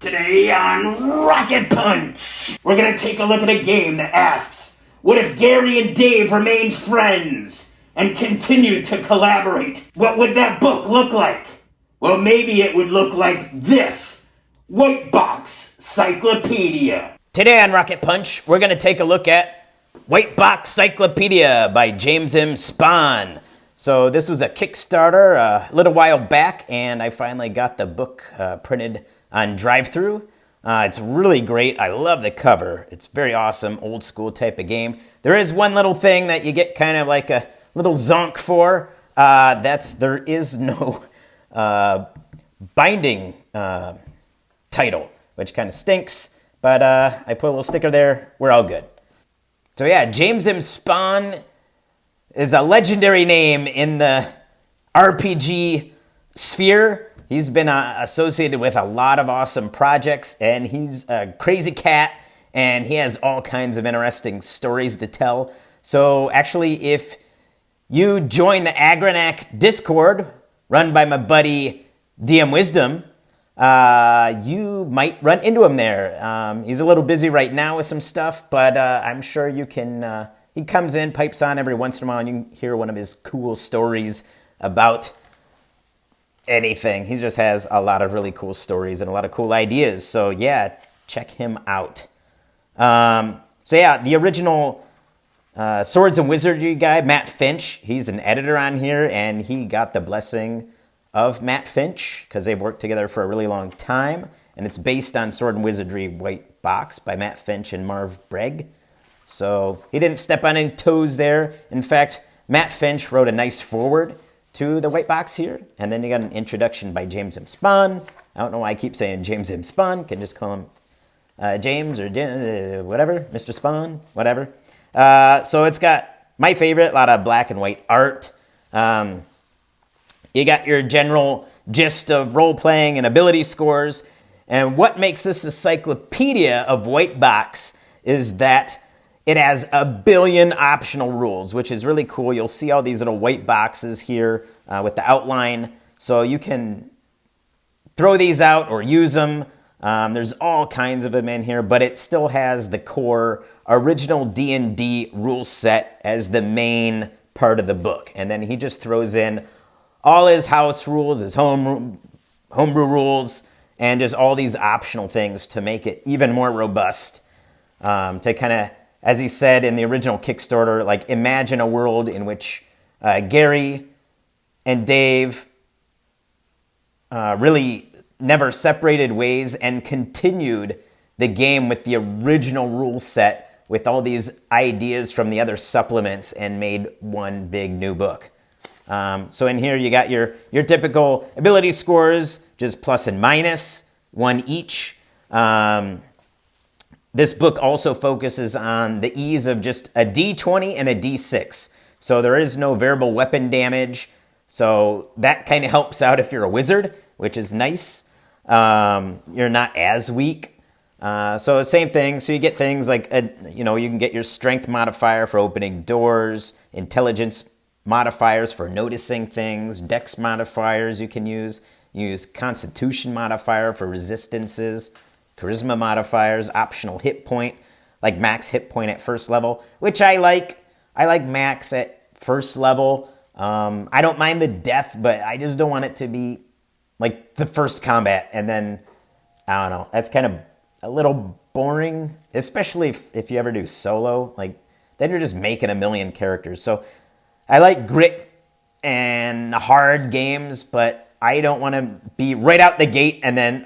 Today on Rocket Punch, we're gonna take a look at a game that asks, what if Gary and Dave remained friends and continued to collaborate? What would that book look like? Well, maybe it would look like this, Whitebox Cyclopedia. Today on Rocket Punch, we're gonna take a look at Whitebox Cyclopedia by James M. Spahn. So this was a Kickstarter a little while back, and I finally got the book printed on drive-through. It's really great. I love the cover. It's very awesome, old school type of game. There is one little thing that you get kind of like a little zonk for. There is no binding title, which kind of stinks. But I put a little sticker there. We're all good. So yeah, James M. Spahn is a legendary name in the RPG sphere. He's been associated with a lot of awesome projects, and he's a crazy cat, and he has all kinds of interesting stories to tell. So actually, if you join the Agranac Discord, run by my buddy DM Wisdom, you might run into him there. He's a little busy right now with some stuff, but I'm sure you can... he comes in, pipes on every once in a while, and you can hear one of his cool stories about anything. He just has a lot of really cool stories and a lot of cool ideas. So yeah, check him out. So yeah, the original Swords and Wizardry guy, Matt Finch, he's an editor on here, and he got the blessing of Matt Finch because they've worked together for a really long time. And it's based on Sword and Wizardry White Box by Matt Finch and Marv Bregg. So he didn't step on any toes there. In fact, Matt Finch wrote a nice foreword to the White Box here. And then you got an introduction by James M. Spahn. I don't know why I keep saying James M. Spahn. Can just call him James or whatever, Mr. Spahn, whatever. So it's got my favorite, a lot of black and white art. You got your general gist of role-playing and ability scores. And what makes this a cyclopedia of White Box is that it has a billion optional rules, which is really cool. You'll see all these little white boxes here with the outline. So you can throw these out or use them. There's all kinds of them in here, but it still has the core original D&D rule set as the main part of the book. And then he just throws in all his house rules, his homebrew rules, and just all these optional things to make it even more robust. To kind of, as he said in the original Kickstarter, like imagine a world in which Gary and Dave really never separated ways and continued the game with the original rule set with all these ideas from the other supplements and made one big new book. So in here you got your typical ability scores, just plus and minus, one each. This book also focuses on the ease of just a D20 and a D6. So there is no variable weapon damage. So that kind of helps out if you're a wizard, which is nice. You're not as weak. So same thing. So you get things like, you can get your strength modifier for opening doors, intelligence modifiers for noticing things, dex modifiers you can use. You use constitution modifier for resistances, charisma modifiers, optional hit point, like max hit point at first level, which I like. I like max at first level. I don't mind the death, but I just don't want it to be like the first combat. And then, I don't know, that's kind of a little boring, especially if you ever do solo. Like, then you're just making a million characters. So I like grit and hard games, but I don't want to be right out the gate and then,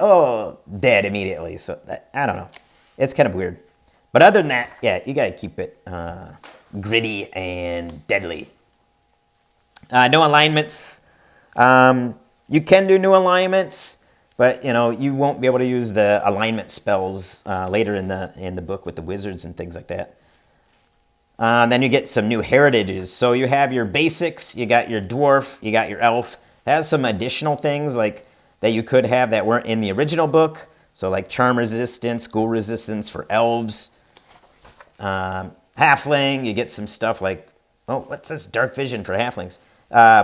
dead immediately. So I don't know. It's kind of weird. But other than that, yeah, you got to keep it gritty and deadly. No alignments. You can do new alignments, but you won't be able to use the alignment spells later in the book with the wizards and things like that. Then you get some new heritages. So you have your basics, you got your dwarf, you got your elf. It has some additional things like that you could have that weren't in the original book. So like charm resistance, ghoul resistance for elves. Halfling, you get some stuff like, what's this? Dark vision for halflings.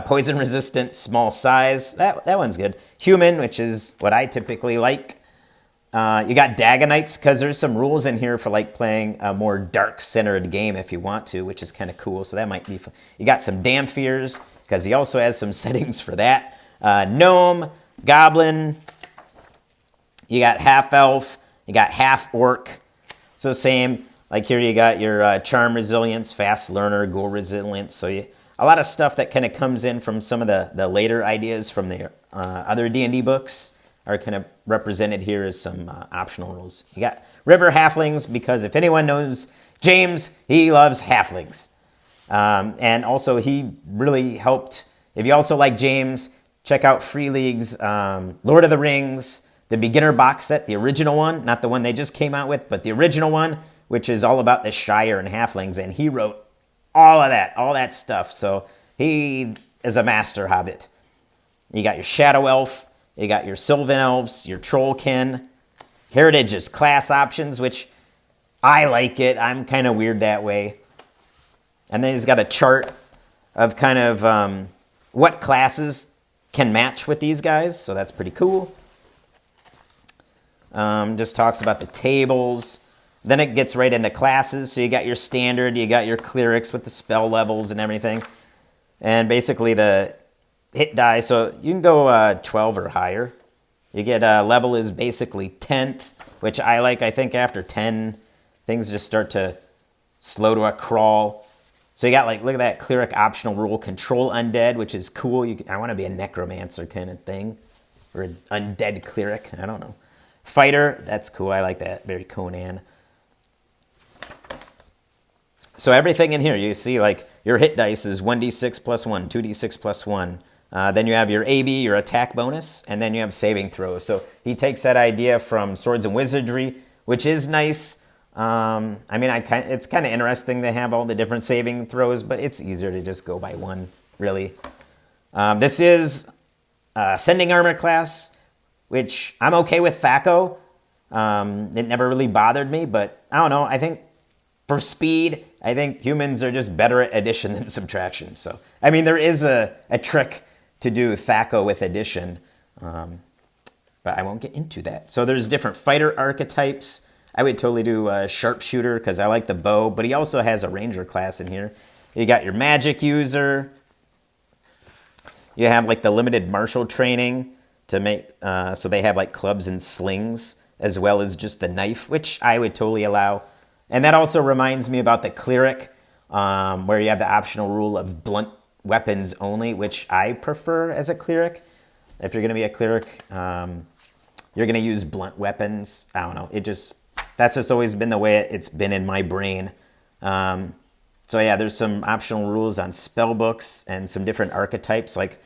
Poison resistance, small size. That one's good. Human, which is what I typically like. You got Dagonites, because there's some rules in here for like playing a more dark-centered game if you want to, which is kind of cool. So that might be fun. You got some Damphirs, because he also has some settings for that. Gnome, Goblin. You got Half-Elf. You got Half-Orc. So same, like here you got your Charm Resilience, Fast Learner, Ghoul Resilience. So a lot of stuff that kind of comes in from some of the later ideas from the other D&D books are kind of represented here as some optional rules. You got River Halflings, because if anyone knows James, he loves halflings. And also he really helped. If you also like James, check out Free League's Lord of the Rings, the beginner box set, the original one, not the one they just came out with, but the original one, which is all about the Shire and halflings. And he wrote all that stuff. So he is a master hobbit. You got your Shadow Elf. You got your Sylvan Elves, your Trollkin. Heritage is class options, which I like it. I'm kind of weird that way. And then he's got a chart of kind of what classes can match with these guys. So that's pretty cool. Just talks about the tables. Then it gets right into classes. So you got your standard, you got your clerics with the spell levels and everything. And basically the hit die, so you can go 12 or higher. You get level is basically 10th, which I like. I think after 10, things just start to slow to a crawl. So you got like, look at that cleric optional rule, control undead, which is cool. I want to be a necromancer kind of thing, or an undead cleric. I don't know. Fighter, that's cool. I like that. Very Conan. So everything in here, you see like your hit dice is 1d6 plus 1, 2d6 plus 1. Then you have your AB, your attack bonus, and then you have saving throws. So he takes that idea from Swords and Wizardry, which is nice. I mean, it's kind of interesting to have all the different saving throws, but it's easier to just go by one, really. This is Sending Armor class, which I'm okay with THAC0. It never really bothered me, but I don't know. I think for speed, I think humans are just better at addition than subtraction. So, I mean, there is a trick to do THAC0 with addition, but I won't get into that. So there's different fighter archetypes. I would totally do a sharpshooter because I like the bow, but he also has a ranger class in here. You got your magic user. You have like the limited martial training to make, so they have like clubs and slings as well as just the knife, which I would totally allow. And that also reminds me about the cleric, where you have the optional rule of blunt weapons only, which I prefer as a cleric. If you're going to be a cleric, you're going to use blunt weapons. I don't know. That's just always been the way it's been in my brain. So yeah, there's some optional rules on spell books and some different archetypes like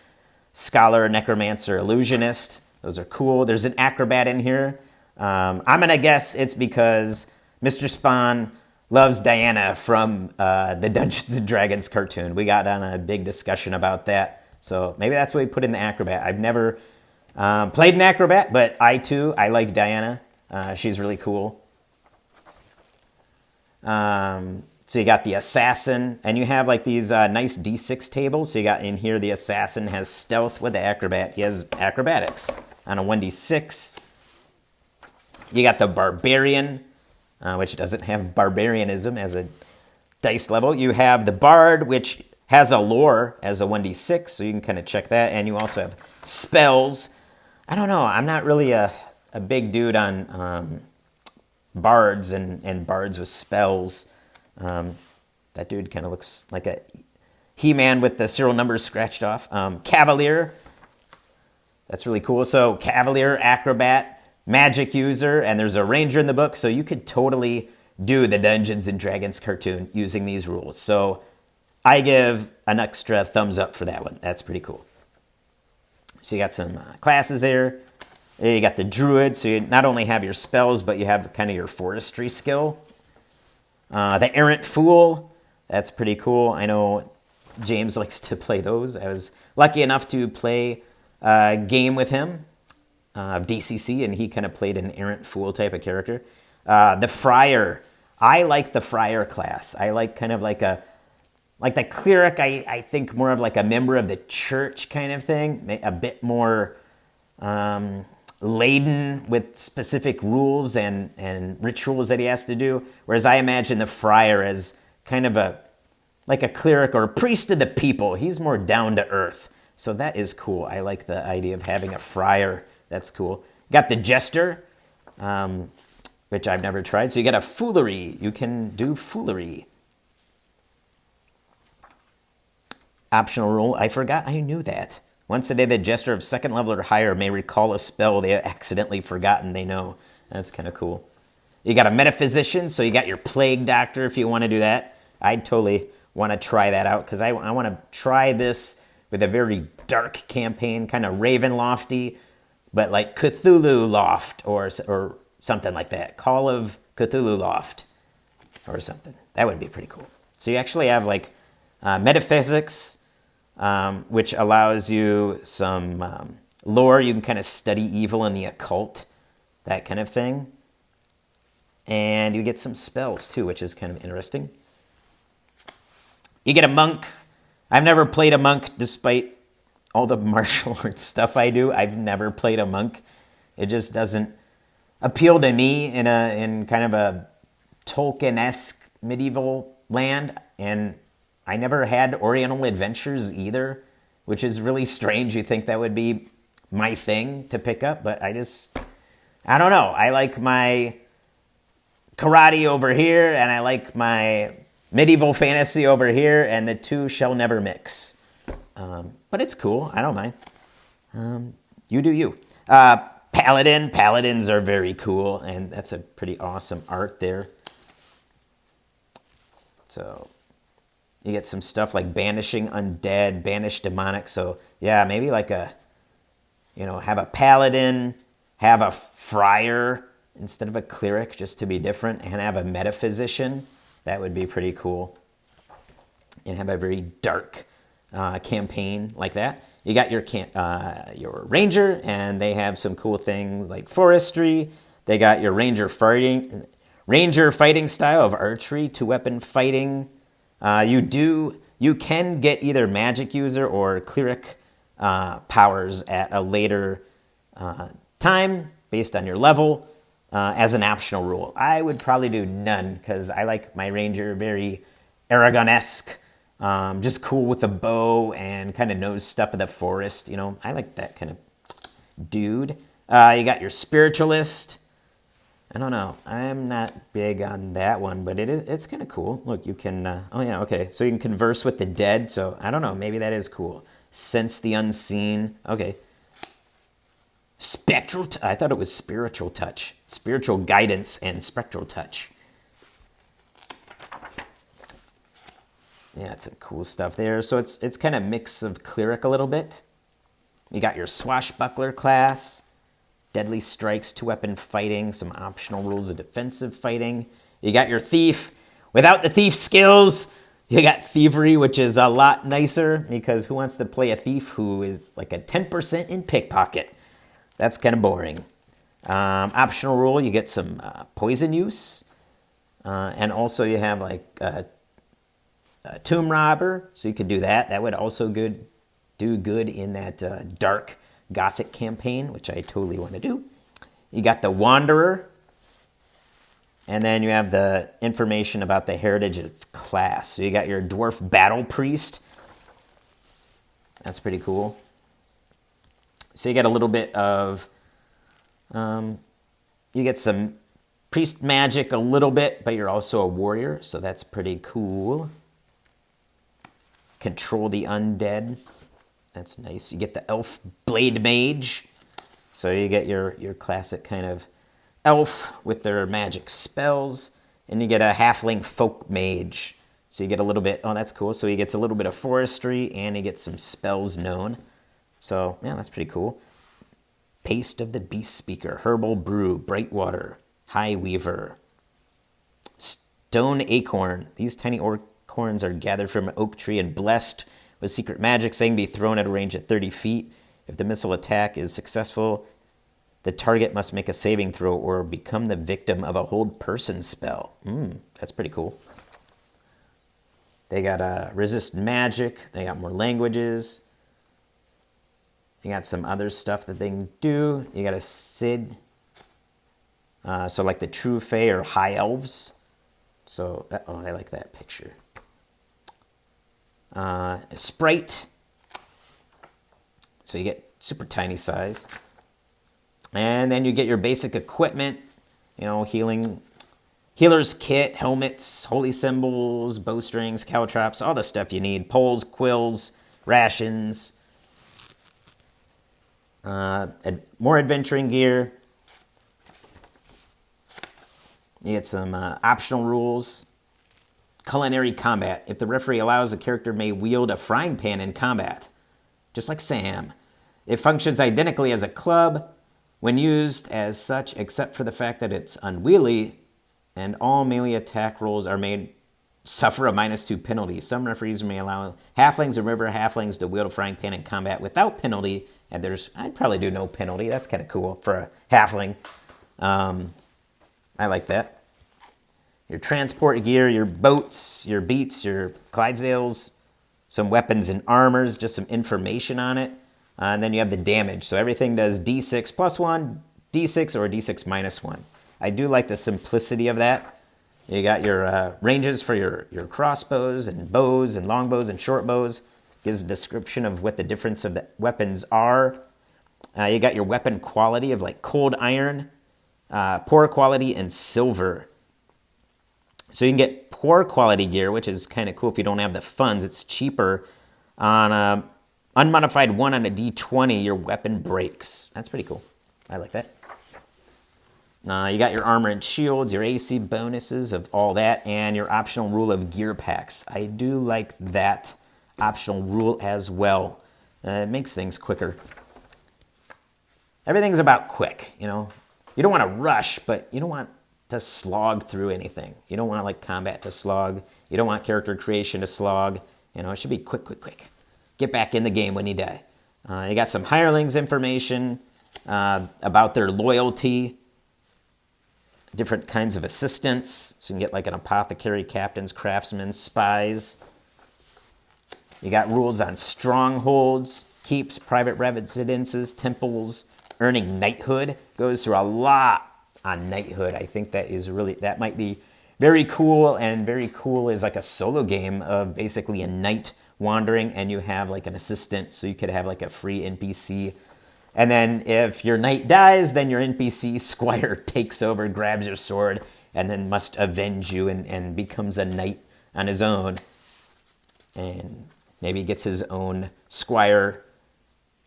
Scholar, Necromancer, Illusionist. Those are cool. There's an acrobat in here. I'm going to guess it's because Mr. Spawn loves Diana from the Dungeons & Dragons cartoon. We got on a big discussion about that. So maybe that's what we put in the acrobat. I've never played an acrobat, but I like Diana. She's really cool. So you got the assassin, and you have like these nice D6 tables. So you got in here the assassin has stealth with the acrobat. He has acrobatics on a 1d6. You got the barbarian, which doesn't have barbarianism as a dice level. You have the bard, which has a lore as a 1d6, so you can kind of check that. And you also have spells. I don't know. I'm not really a big dude on bards and bards with spells. That dude kind of looks like a He-Man with the serial numbers scratched off. Cavalier. That's really cool. So Cavalier, Acrobat, Magic User, and there's a Ranger in the book, so you could totally do the Dungeons & Dragons cartoon using these rules. So I give an extra thumbs up for that one. That's pretty cool. So you got some classes there. You got the Druid, so you not only have your spells, but you have kind of your forestry skill. The Errant Fool, that's pretty cool. I know James likes to play those. I was lucky enough to play a game with him of DCC, and he kind of played an Errant Fool type of character. The Friar, I like the Friar class. I like kind of like the cleric, I think more of like a member of the church kind of thing. A bit more, laden with specific rules and rituals that he has to do. Whereas I imagine the friar as kind of like a cleric or a priest of the people. He's more down to earth. So that is cool. I like the idea of having a friar. That's cool. Got the jester, which I've never tried. So you got a foolery. You can do foolery. Optional rule. I forgot I knew that. Once a day, the jester of second level or higher may recall a spell they have accidentally forgotten they know. That's kind of cool. You got a metaphysician, so you got your plague doctor if you want to do that. I'd totally want to try that out because I want to try this with a very dark campaign, kind of Ravenlofty, but like Cthulhu Loft or something like that. Call of Cthulhu Loft or something. That would be pretty cool. So you actually have like metaphysics, which allows you some lore. You can kind of study evil and the occult, that kind of thing. And you get some spells too, which is kind of interesting. You get a monk. I've never played a monk despite all the martial arts stuff I do. I've never played a monk. It just doesn't appeal to me in kind of a Tolkien-esque medieval land. And I never had Oriental Adventures either, which is really strange. You think that would be my thing to pick up, but I don't know. I like my karate over here, and I like my medieval fantasy over here, and the two shall never mix. But it's cool. I don't mind. You do you. Paladin. Paladins are very cool, and that's a pretty awesome art there. So you get some stuff like banishing undead, banish demonic. So yeah, maybe like have a paladin, have a friar instead of a cleric, just to be different, and have a metaphysician. That would be pretty cool. And have a very dark campaign like that. You got your ranger, and they have some cool things like forestry. They got your ranger fighting style of archery, 2-weapon fighting. You can get either magic user or cleric powers at a later time based on your level as an optional rule. I would probably do none because I like my ranger very Aragon-esque, just cool with the bow and kind of knows stuff of the forest. I like that kind of dude. You got your spiritualist. I don't know. I'm not big on that one, but it's kind of cool. Look, you can, so you can converse with the dead. So I don't know, maybe that is cool. Sense the unseen. Okay. I thought it was spiritual touch. Spiritual guidance and spectral touch. Yeah, it's some cool stuff there. So it's kind of mix of cleric a little bit. You got your swashbuckler class. Deadly strikes, 2-weapon fighting, some optional rules of defensive fighting. You got your thief. Without the thief skills, you got thievery, which is a lot nicer because who wants to play a thief who is like a 10% in pickpocket? That's kind of boring. Optional rule, you get some poison use. And also you have like a tomb robber, so you could do that. That would also do good in that dark Gothic campaign, which I totally want to do. You got the Wanderer, and then you have the information about the heritage of class. So you got your Dwarf Battle Priest. That's pretty cool. So you get a little bit of, you get some priest magic a little bit, but you're also a warrior, so that's pretty cool. Control the undead. That's nice. You get the elf blade mage. So you get your classic kind of elf with their magic spells. And you get a halfling folk mage. So you get a little bit, oh, that's cool. So he gets a little bit of forestry and he gets some spells known. So, yeah, that's pretty cool. Paste of the Beast Speaker, Herbal Brew, Brightwater, High Weaver, Stone Acorn. These tiny acorns are gathered from an oak tree and blessed with secret magic, saying be thrown at a range of 30 feet. If the missile attack is successful, the target must make a saving throw or become the victim of a hold person spell. That's pretty cool. They got resist magic. They got more languages. You got some other stuff that they can do. You got a Sid. So like the True Fae or High Elves. So, oh, I like that picture. A Sprite. So you get super tiny size. And then you get your basic equipment. You know, healer's kit, helmets, holy symbols, bowstrings, caltrops, all the stuff you need. Poles, quills, rations. More adventuring gear. You get some optional rules. Culinary combat. If the referee allows, a character may wield a frying pan in combat, just like Sam. It functions identically as a club when used as such, except for the fact that it's unwieldy, and all melee attack rolls are made suffer a -2 penalty. Some referees may allow halflings and river halflings to wield a frying pan in combat without penalty, and I'd probably do no penalty. That's kind of cool for a halfling. I like that. Your transport gear, your boats, your beats, your Clydesdales, some weapons and armors, just some information on it. And then you have the damage. So everything does D6 plus 1, D6 or D6 minus 1. I do like the simplicity of that. You got your ranges for your crossbows and bows and longbows and short bows. Gives a description of what the difference of the weapons are. You got your weapon quality of like cold iron, poor quality, and silver. So you can get poor quality gear, which is kind of cool if you don't have the funds. It's cheaper. On unmodified 1 on a D20, your weapon breaks. That's pretty cool. I like that. You got your armor and shields, your AC bonuses of all that, and your optional rule of gear packs. I do like that optional rule as well. It makes things quicker. Everything's about quick, you know. You don't want to rush, but you don't want to slog through anything. You don't want like combat to slog. You don't want character creation to slog. You know, it should be quick, quick, quick. Get back in the game when you die. You got some hirelings information about their loyalty, different kinds of assistants. So you can get like an apothecary, captains, craftsmen, spies. You got rules on strongholds, keeps, private residences, temples, earning knighthood. Goes through a lot on knighthood. I think that might be very cool, and very cool is like a solo game of basically a knight wandering, and you have like an assistant, so you could have like a free NPC. And then if your knight dies, then your NPC squire takes over, grabs your sword, and then must avenge you and becomes a knight on his own. And maybe gets his own squire,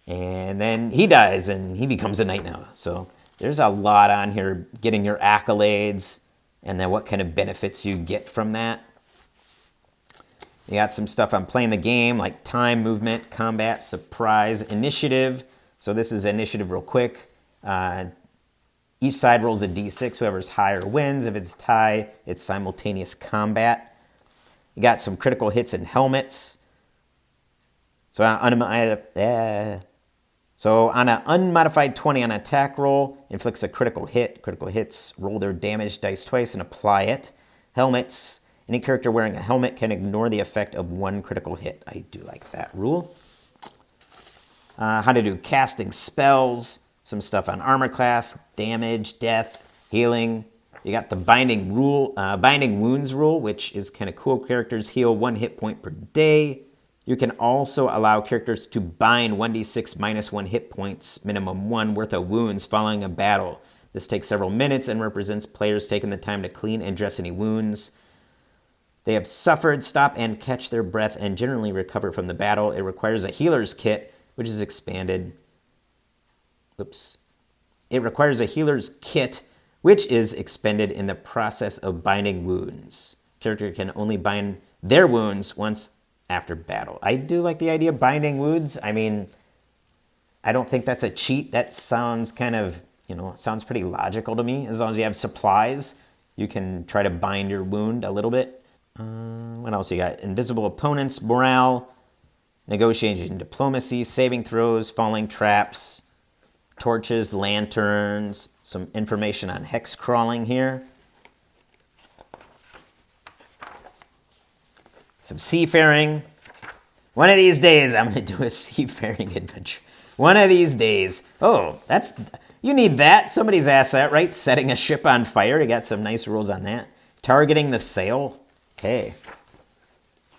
and then he dies and he becomes a knight now. So there's a lot on here, getting your accolades, and then what kind of benefits you get from that. You got some stuff on playing the game, like time, movement, combat, surprise, initiative. So this is initiative real quick. Each side rolls a d6. Whoever's higher wins. If it's tie, it's simultaneous combat. You got some critical hits and helmets. So on an unmodified 20 on an attack roll, inflicts a critical hit. Critical hits roll their damage dice twice and apply it. Helmets. Any character wearing a helmet can ignore the effect of 1 critical hit. I do like that rule. How to do casting spells. Some stuff on armor class, damage, death, healing. You got the binding wounds rule, which is kind of cool. Characters heal 1 hit point per day. You can also allow characters to bind 1d6 minus 1 hit points, minimum 1 worth of wounds following a battle. This takes several minutes and represents players taking the time to clean and dress any wounds they have suffered, stop and catch their breath, and generally recover from the battle. It requires a healer's kit, which is expanded. It requires a healer's kit, which is expended in the process of binding wounds. Character can only bind their wounds once after battle. I do like the idea of binding wounds. I mean, I don't think that's a cheat. That sounds kind of, sounds pretty logical to me. As long as you have supplies, you can try to bind your wound a little bit. What else you got? Invisible opponents, morale, negotiation, diplomacy, saving throws, falling traps, torches, lanterns, some information on hex crawling here. Some seafaring. One of these days, I'm going to do a seafaring adventure. One of these days. Oh, you need that. Somebody's asked that, right? Setting a ship on fire. You got some nice rules on that. Targeting the sail. Okay.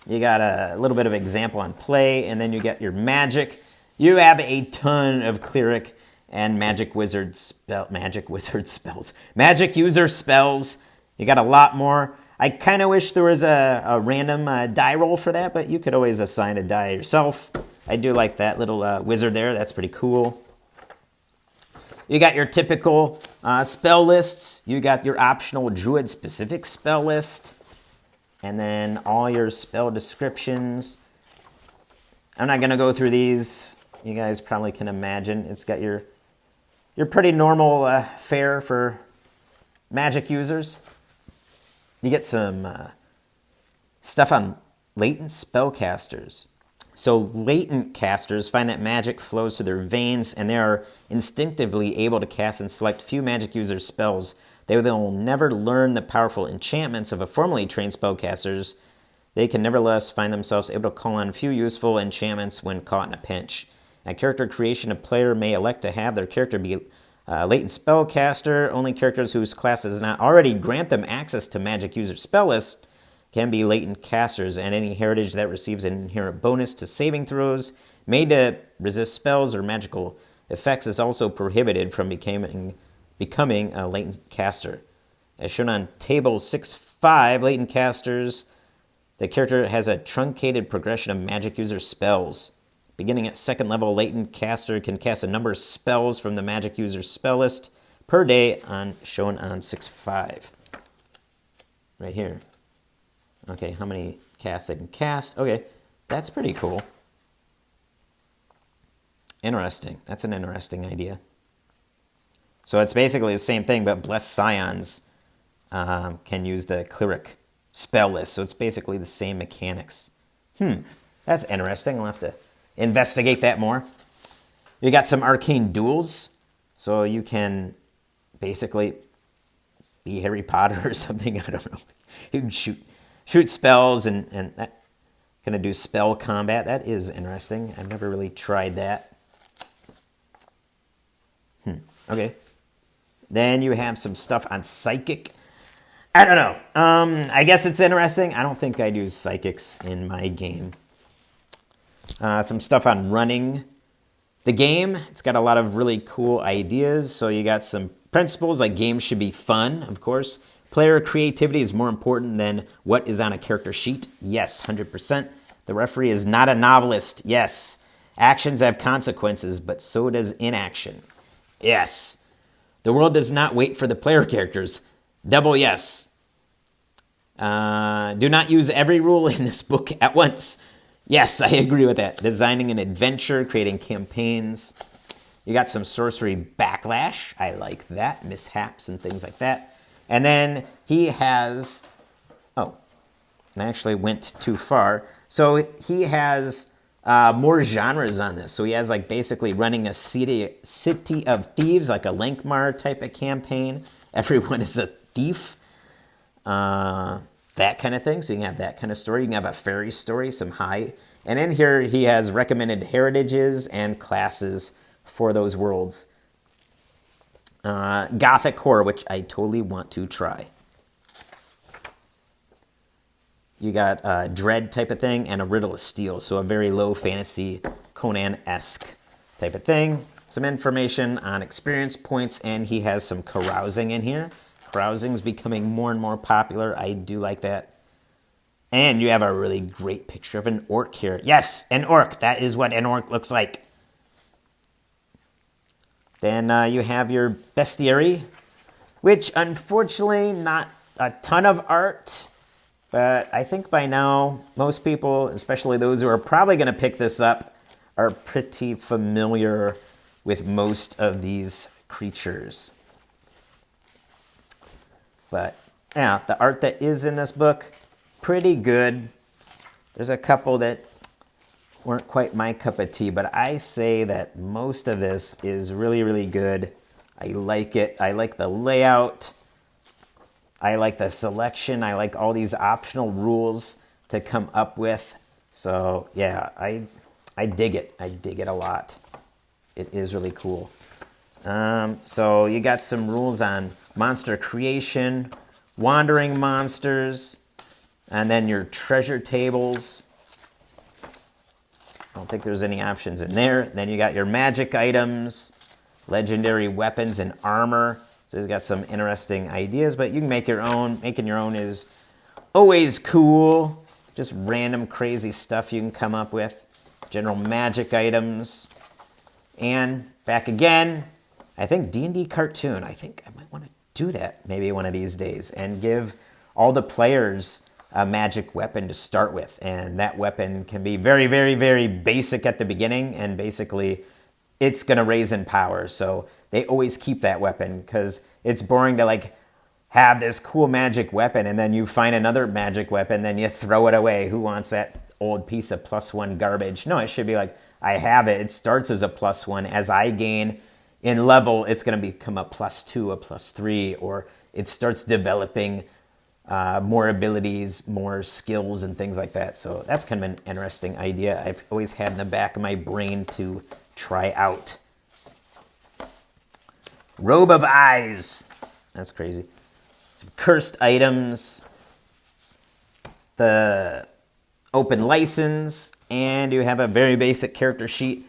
You got a little bit of example on play, and then you get your magic. You have a ton of cleric and magic user spells. You got a lot more. I kind of wish there was a random die roll for that, but you could always assign a die yourself. I do like that little wizard there. That's pretty cool. You got your typical spell lists. You got your optional druid-specific spell list. And then all your spell descriptions. I'm not going to go through these. You guys probably can imagine. It's got your pretty normal fare for magic users. You get some stuff on latent spellcasters. So latent casters find that magic flows through their veins, and they are instinctively able to cast and select few magic users' spells. They will never learn the powerful enchantments of a formally trained spellcasters. They can nevertheless find themselves able to call on a few useful enchantments when caught in a pinch. At character creation, a player may elect to have their character be latent spellcaster. Only characters whose class does not already grant them access to magic user spell lists can be latent casters, and any heritage that receives an inherent bonus to saving throws made to resist spells or magical effects is also prohibited from becoming a latent caster. As shown on table 6.5, latent casters, the character has a truncated progression of magic user spells. Beginning at second level, latent caster can cast a number of spells from the magic user spell list per day, shown on 6.5. Right here. Okay, how many casts I can cast? Okay, that's pretty cool. Interesting. That's an interesting idea. So it's basically the same thing, but Blessed Scions can use the cleric spell list. So it's basically the same mechanics. That's interesting. I'll have to investigate that more. You got some arcane duels. So you can basically be Harry Potter or something. I don't know. You can shoot spells and that kind of do spell combat. That is interesting. I've never really tried that. Okay. Then you have some stuff on psychic. I don't know. I guess it's interesting. I don't think I'd use psychics in my game. Some stuff on running the game. It's got a lot of really cool ideas. So you got some principles like games should be fun, of course. Player creativity is more important than what is on a character sheet. Yes, 100%. The referee is not a novelist. Yes. Actions have consequences, but so does inaction. Yes. The world does not wait for the player characters. Double yes. Do not use every rule in this book at once. Yes, I agree with that. Designing an adventure, creating campaigns. You got some sorcery backlash. I like that. Mishaps and things like that. And then he has, I actually went too far. So he has more genres on this. So he has like basically running a city of thieves, like a Lankmar type of campaign. Everyone is a thief. That kind of thing. So you can have that kind of story. You can have a fairy story, some high. And in here he has recommended heritages and classes for those worlds. Gothic horror, which I totally want to try. You got dread type of thing and a riddle of steel, so a very low fantasy Conan-esque type of thing. Some information on experience points, and he has some carousing in here. Carousing is becoming more and more popular. I do like that. And you have a really great picture of an orc here. Yes, an orc. That is what an orc looks like. Then you have your Bestiary, which unfortunately not a ton of art, but I think by now most people, especially those who are probably going to pick this up, are pretty familiar with most of these creatures. But yeah, the art that is in this book, pretty good. There's a couple that weren't quite my cup of tea, but I say that most of this is really, really good. I like it. I like the layout. I like the selection. I like all these optional rules to come up with. So yeah, I dig it. I dig it a lot. It is really cool. So you got some rules on monster creation, wandering monsters, and then your treasure tables. I don't think there's any options in there. Then you got your magic items, legendary weapons, and armor. So he's got some interesting ideas, but you can make your own. Making your own is always cool. Just random crazy stuff you can come up with. General magic items. And back again, I think D&D cartoon. I think I might want to do that maybe one of these days and give all the players a magic weapon to start with. And that weapon can be very, very, very basic at the beginning, and basically it's going to raise in power. So they always keep that weapon because it's boring to like have this cool magic weapon and then you find another magic weapon, then you throw it away. Who wants that old piece of +1 garbage? No, it should be like, I have it. It starts as a +1. As I gain in level, it's going to become a +2, a +3, or it starts developing more abilities, more skills, and things like that. So that's kind of an interesting idea I've always had in the back of my brain to try out. Robe of Eyes. That's crazy. Some cursed items. The open license. And you have a very basic character sheet.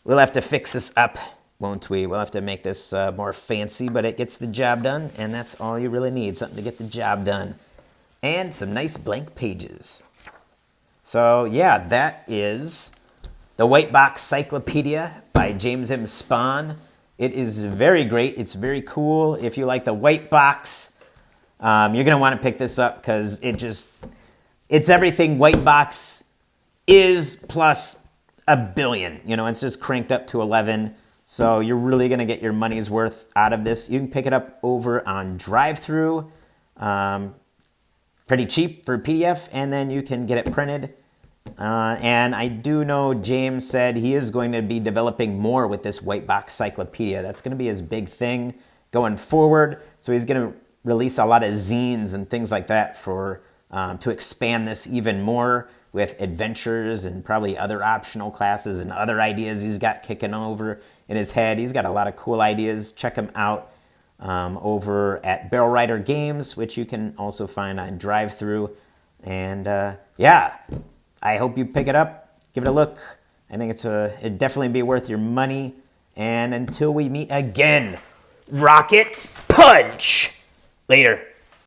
We'll have to fix this up, won't we? We'll have to make this more fancy, but it gets the job done, and that's all you really need, something to get the job done. And some nice blank pages. So yeah, that is the Whitebox Cyclopedia by James M. Spahn. It is very great. It's very cool. If you like the Whitebox, you're going to want to pick this up because it's everything Whitebox is plus a billion. You know, it's just cranked up to 11. So you're really going to get your money's worth out of this. You can pick it up over on Drive-Thru. Pretty cheap for PDF, and then you can get it printed. And I do know James said he is going to be developing more with this Whitebox Cyclopedia. That's going to be his big thing going forward. So he's going to release a lot of zines and things like that for to expand this even more with adventures and probably other optional classes and other ideas he's got kicking over in his head. He's got a lot of cool ideas. Check him out over at Barrel Rider Games, which you can also find on Drive-Thru. And yeah, I hope you pick it up. Give it a look. I think it'd definitely be worth your money. And until we meet again, rocket punch! Later.